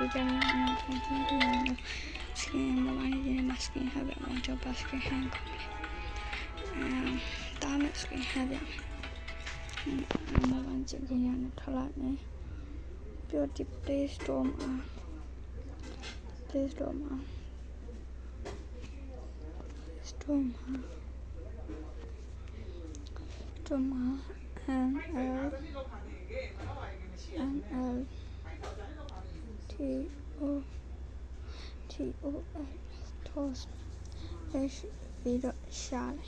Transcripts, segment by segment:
do German skin the one in my skin have it on top of skin hand damage skin have it one chicken and a toilet beauty play storm NL TOS toss H video share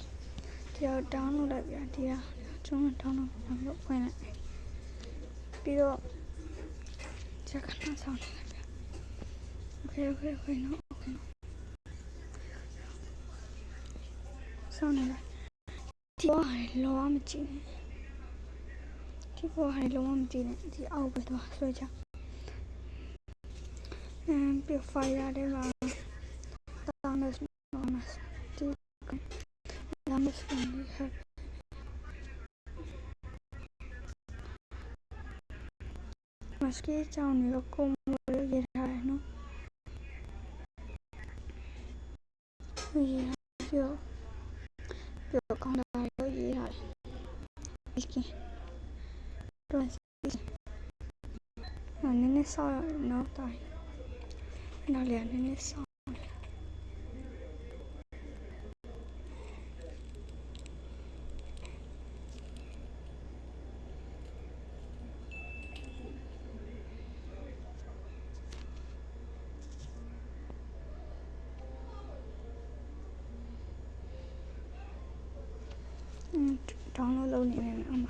တရား download လိုက်ပြတရားကျွန်တော် download လုပ်ဖွင့်လိုက်ပြီးတော့ချက်ခဏဆောင်းလိုက်ပြ okay no ဆောင်းနေလိုက်ဒီဘောဟာလောမကြည့်နဲ့ဒီဘောဟာလောမကြည့်နဲ့ဒီအောက်ပဲတော့ဆွဲချပြဖိုင်ရတယ်မှာတောင်းနေနော်ဒီနာမစကန်ဒီဟာမစကေချောင်းရောကုံမလို့ရထားတယ်နော်ပြောကောင်းတာရောရေးထားတယ်ဒီတော့နည်းနည်းဆောင်းနော်တိုင်းနောက်လည်းနည်းနည်းဆောင်းdownload လုပ်နေတယ်အမ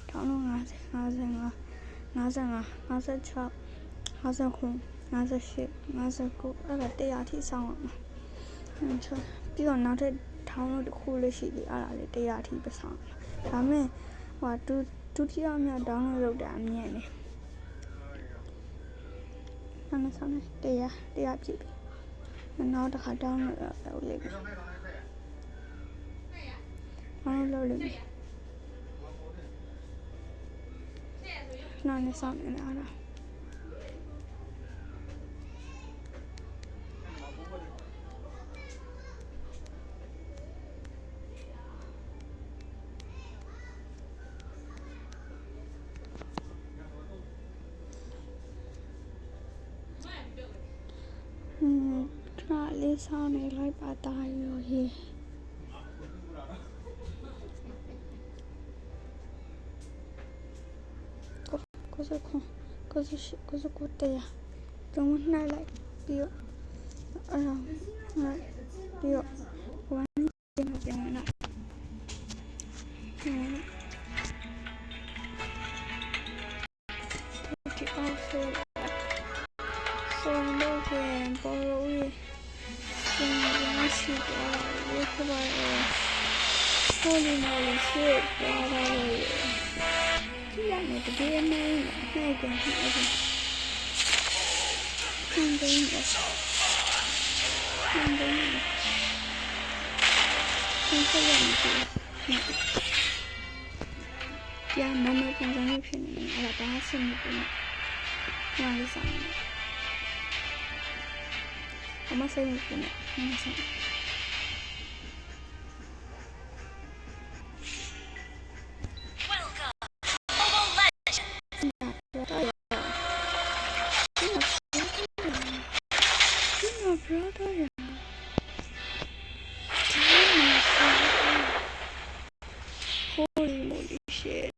download 55 56 59 58 59အဲ့ဒါ100ထိဆောင်းအောင်ပြီးတော့နောက်ထပ် download တစ်ခုလေးရှိသေးအဲ့ဒါလေး100ထိပဲဆောင်းဒါမဲ့ဟိုဒုတိယမြောက် download လုပ်တာအမြင်နေဆောင်းနေ100ပြည့်ပြီနောက်တစ်ခါ download လုပ်လိုက်ပြီdownload လုပ်လိုက်ပြီနောက်နေဆောင်းနေလားလေးဆောင်းနေလိုက်ပါတာရောဟေးကိုတရားတုံးနှိုက်လိုက်ပြီးတော့ပြီးတော့ဝမ်းတင်ပြန်လာဒီအောက်ဆိုလို့ပြန်ပေါ်လို့ဒီမရှိတော့ဘူးခပါဆိုနေလို့ရှိသွားတော့ဒီကနေတကယ်နဲ့နိုင်တယ်အဲ့ဒါဆင်းတယ်ပြန်မမပြန်ကြည့်ဖြစ်နေအဲ့ဒါဘာဆင်းနေလဲဟာလေးဆောင်နေအမဆိုင်နေတယ်အမဆိုင် Holy moly shit.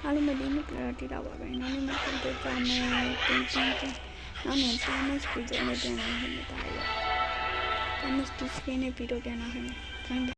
Halo medini tidak apa nani makan tecane tinggi nani panas video ni dengan hendak tayo panas di sini video dengan hendak